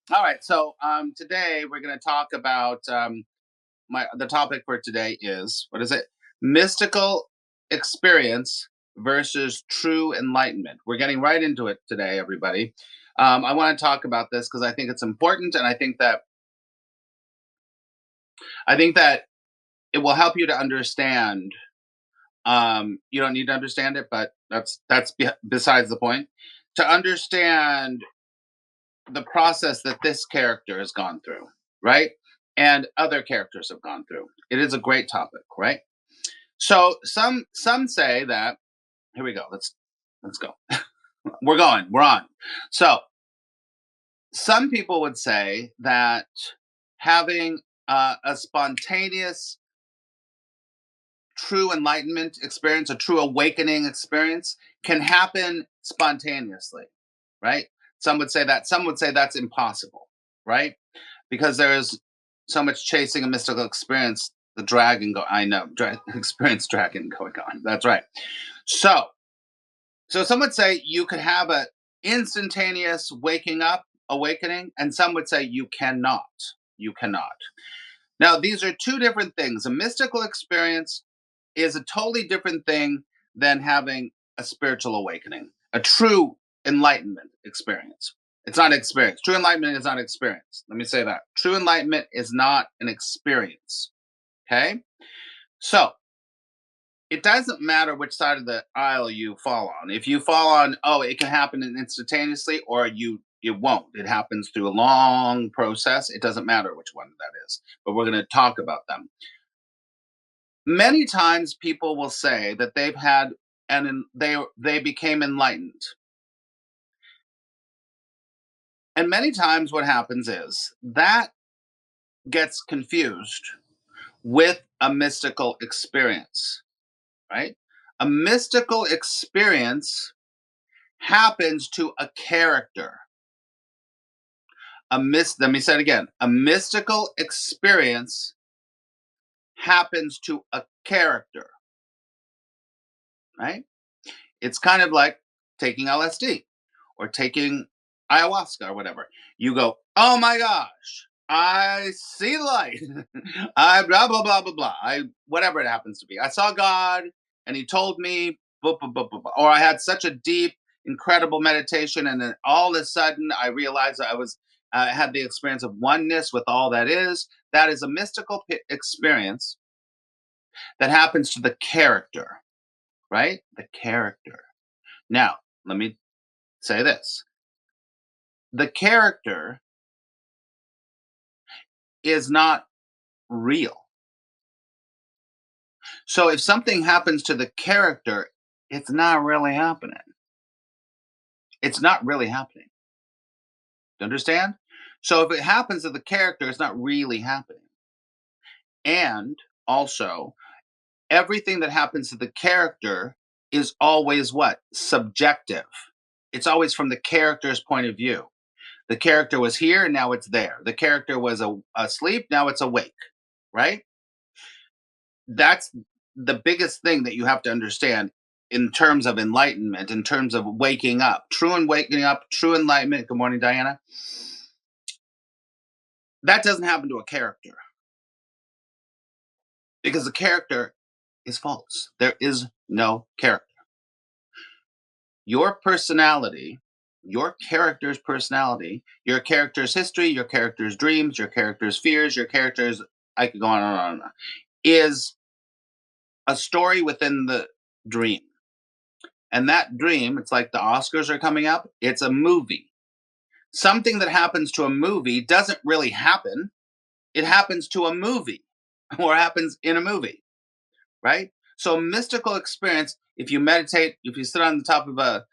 All right. So today we're going to talk about the topic for today is what is it? Mystical experience versus true enlightenment. We're getting right into it today, everybody. I want to talk about this because I think it's important, and I think that it will help you to understand. You don't need to understand it, but besides the point. To understand the process that this character has gone through, right? And other characters have gone through. It is a great topic, right? So some say that here we go. Let's go. We're going. We're on. So some people would say that having a spontaneous, true enlightenment experience, a true awakening experience, can happen spontaneously, right? Some would say that. Some would say that's impossible, right? Because there is so much chasing a mystical experience. The dragon go. I know. Experience dragon going on. That's right. So, so some would say you could have a instantaneous waking up, awakening, and some would say you cannot. You cannot. Now, these are two different things. A mystical experience is a totally different thing than having a spiritual awakening, a true enlightenment experience. It's not an experience. True enlightenment is not an experience. Let me say that. True enlightenment is not an experience. Okay? So, it doesn't matter which side of the aisle you fall on. If you fall on, oh, it can happen instantaneously, or it won't. It happens through a long process. It doesn't matter which one that is. But we're going to talk about them. Many times people will say that they've had and they became enlightened. And many times what happens is that gets confused with a mystical experience, right? A mystical experience happens to a character. Let me say it again. A mystical experience happens to a character, right? It's kind of like taking LSD or taking ayahuasca or whatever. You go, oh my gosh, I see light. I blah blah blah blah blah. I whatever it happens to be. I saw God and he told me blah, blah, blah, blah, blah. Or I had such a deep, incredible meditation, and then all of a sudden I realized I had the experience of oneness with all that is. That is a mystical experience that happens to the character, right? The character. Now, let me say this. The character is not real. So if something happens to the character, it's not really happening. It's not really happening. You understand? So if it happens to the character, it's not really happening. And also, everything that happens to the character is always what? Subjective. It's always from the character's point of view. The character was here, now it's there. The character was asleep, now it's awake, right? That's the biggest thing that you have to understand in terms of enlightenment, in terms of waking up. True and waking up, true enlightenment. Good morning, Diana. That doesn't happen to a character because the character is false. There is no character. Your personality, your character's personality, your character's history, your character's dreams, your character's fears, your character's, I could go on and on and on, is a story within the dream. And that dream, it's like the Oscars are coming up, it's a movie. Something that happens to a movie doesn't really happen. It happens to a movie or happens in a movie, right? So mystical experience, if you meditate, if you sit on the top of a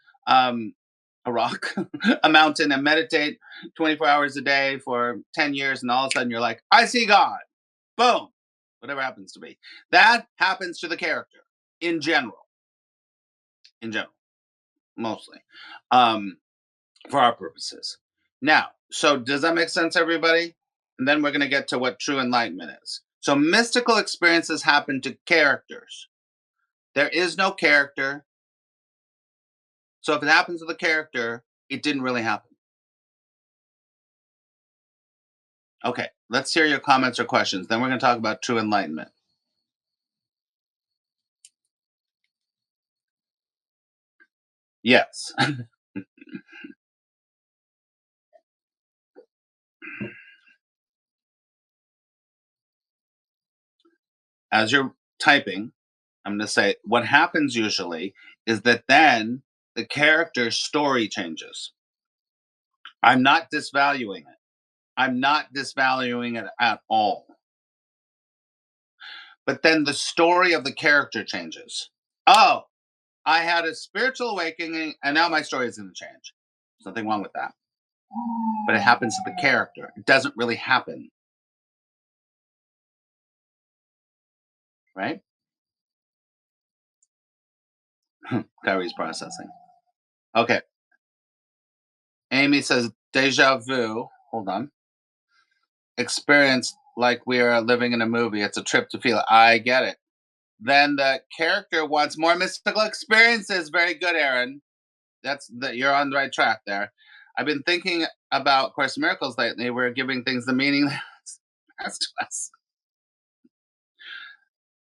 rock, a mountain and meditate 24 hours a day for 10 years and all of a sudden you're like, I see God. Boom. Whatever happens to be. That happens to the character in general. In general, mostly. Um, for our purposes. Now, so does that make sense, everybody? And then we're going to get to what true enlightenment is. So, mystical experiences happen to characters. There is no character. So, if it happens to the character, it didn't really happen. Okay, let's hear your comments or questions. Then we're going to talk about true enlightenment. Yes. As you're typing, I'm going to say what happens usually is that then the character's story changes. I'm not disvaluing it. I'm not disvaluing it at all. But then the story of the character changes. Oh, I had a spiritual awakening and now my story is going to change. There's nothing wrong with that. But it happens to the character. It doesn't really happen, right? Kyrie's processing. Okay. Amy says deja vu. Hold on. Experience like we are living in a movie. It's a trip to feel. I get it. Then the character wants more mystical experiences. Very good, Aaron. You're on the right track there. I've been thinking about Course in Miracles lately. We're giving things the meaning that's to us.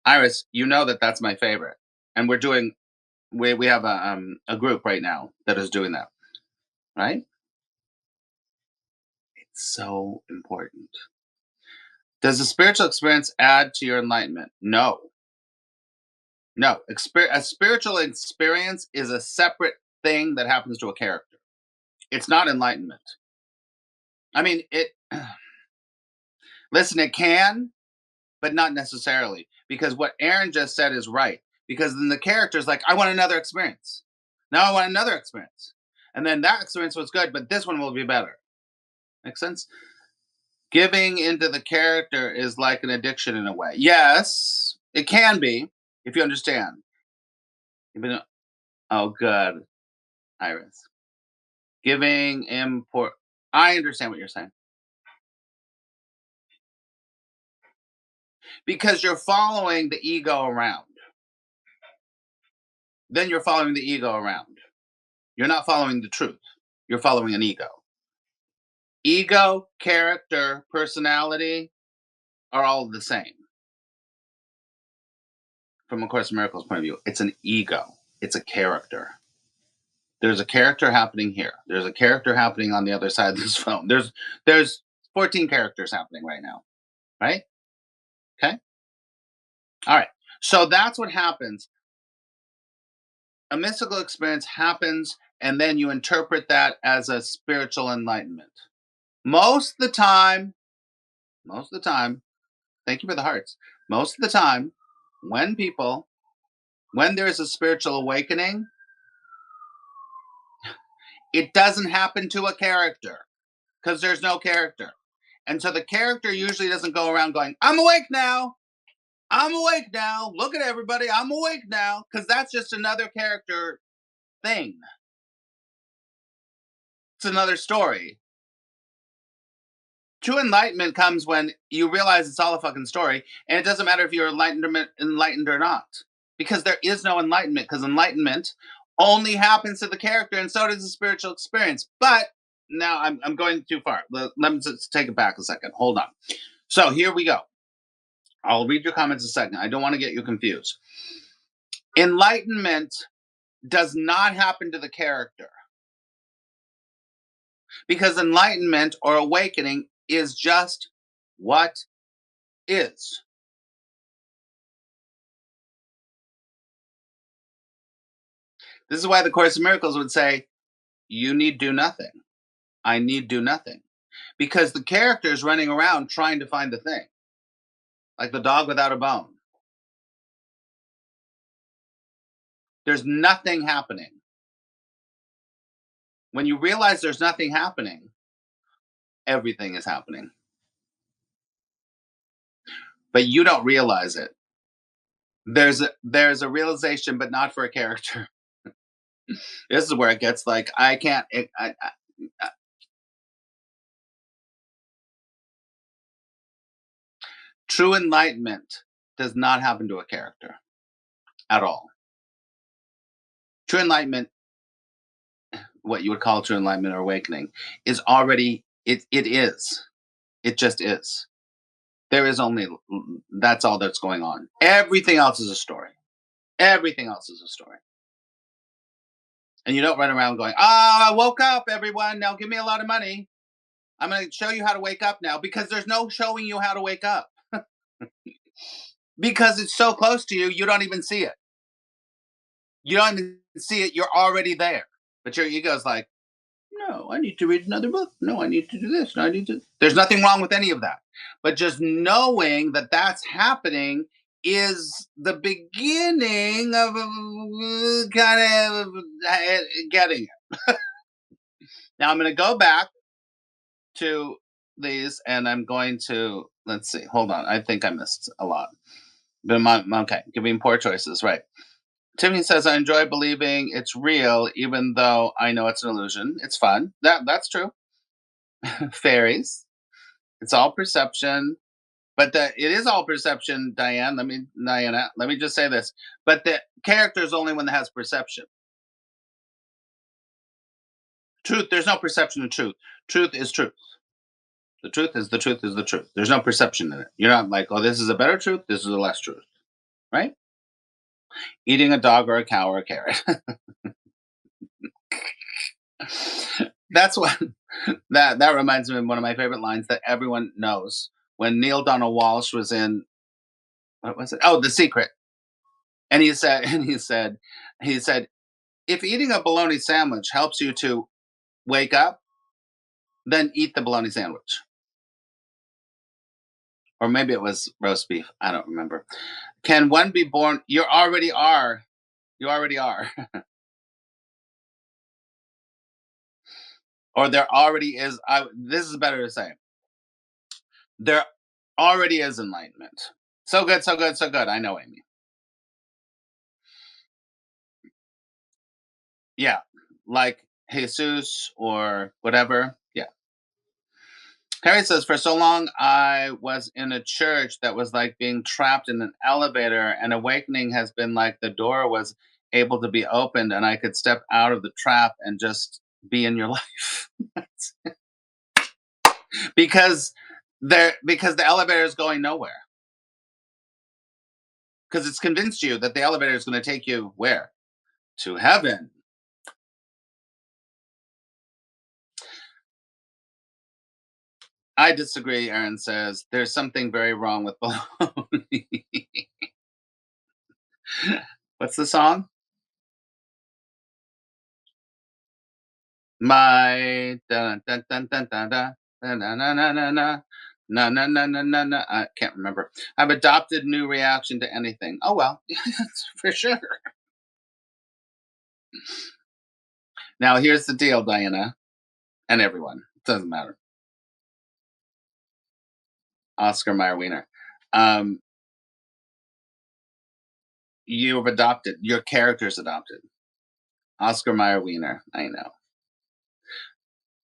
Iris, you know that's my favorite, and we have a group right now that is doing that. Right? It's so important. Does the spiritual experience add to your enlightenment? No. No. A spiritual experience is a separate thing that happens to a character. It's not enlightenment. I mean, listen, it can, but not necessarily. Because what Aaron just said is right. Because then the character's like, I want another experience. Now I want another experience. And then that experience was good, but this one will be better. Make sense? Giving into the character is like an addiction in a way. Yes, it can be if you understand. Oh, good, Iris. Giving import. I understand what you're saying because you're following the ego around. Then you're following the ego around. You're not following the truth. You're following an ego. Ego, character, personality are all the same. From A Course in Miracles point of view, it's an ego. It's a character. There's a character happening here. There's a character happening on the other side of this phone. There's 14 characters happening right now. Right? Okay. All right. So that's what happens. A mystical experience happens, and then you interpret that as a spiritual enlightenment. Most of the time, thank you for the hearts. Most of the time, when there is a spiritual awakening, it doesn't happen to a character because there's no character. And so the character usually doesn't go around going, I'm awake now. I'm awake now. Look at everybody. I'm awake now. Because that's just another character thing. It's another story. True enlightenment comes when you realize it's all a fucking story. And it doesn't matter if you're enlightened or not. Because there is no enlightenment. Because enlightenment only happens to the character. And so does the spiritual experience. But now I'm going too far. Let me just take it back a second. Hold on. So here we go. I'll read your comments in a second. I don't want to get you confused. Enlightenment does not happen to the character because enlightenment or awakening is just what is. This is why the Course in Miracles would say, you need do nothing. I need do nothing. Because the character is running around trying to find the thing, like the dog without a bone. There's nothing happening. When you realize there's nothing happening, everything is happening. But you don't realize it. There's a realization, but not for a character. This is where it gets like I can't. True enlightenment does not happen to a character at all. True enlightenment, what you would call true enlightenment or awakening, is already it is. It just is. There is only that's all that's going on. Everything else is a story. Everything else is a story. And you don't run around going, "Ah, I woke up, everyone. Now give me a lot of money. I'm going to show you how to wake up now," because there's no showing you how to wake up. Because it's so close to you, you don't even see it. You don't even see it. You're already there. But your ego's like, "No, I need to read another book. No, I need to do this. No, I need to." There's nothing wrong with any of that. But just knowing that that's happening is the beginning of kind of getting it. Now I'm going to go back to these and I'm going to, let's see, hold on. I think I missed a lot. But okay, giving poor choices, right. Tiffany says, I enjoy believing it's real, even though I know it's an illusion. It's fun. That's true. Fairies. It's all perception. But it is all perception, Diana, let me just say this. But the character is only one that has perception. Truth, there's no perception of truth. Truth is truth. The truth is the truth is the truth. There's no perception in it. You're not like, oh, this is a better truth, this is a less truth. Right? Eating a dog or a cow or a carrot. That's what that reminds me of one of my favorite lines that everyone knows. When Neil Donald Walsh was in, what was it? Oh, The Secret. And he said, if eating a bologna sandwich helps you to wake up, then eat the bologna sandwich. Or maybe it was roast beef. I don't remember. Can one be born? You already are. You already are. Or there already is. This is better to say. There already is enlightenment. So good, so good, so good. I know, Amy. Yeah. Like Jesus or whatever. Yeah. Harry says, for so long, I was in a church that was like being trapped in an elevator, and awakening has been like the door was able to be opened, and I could step out of the trap and just be in your life. because because the elevator is going nowhere. Because it's convinced you that the elevator is going to take you where? To heaven. I disagree, Aaron says. There's something very wrong with baloney. What's the song? My dun dun dun dun dun dun na na na na na na na na na na na na. I can't remember. I've adopted new reaction to anything. Oh well, for sure. Now here's the deal, Diana, and everyone. It doesn't matter. Oscar Mayer Wiener. Um, you've adopted. Your character's adopted. Oscar Mayer Wiener. I know.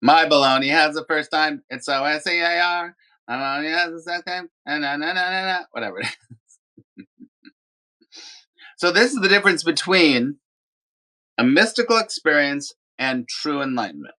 My baloney has the first time. It's OSEAR. My baloney has the second. Whatever. So this is the difference between a mystical experience and true enlightenment.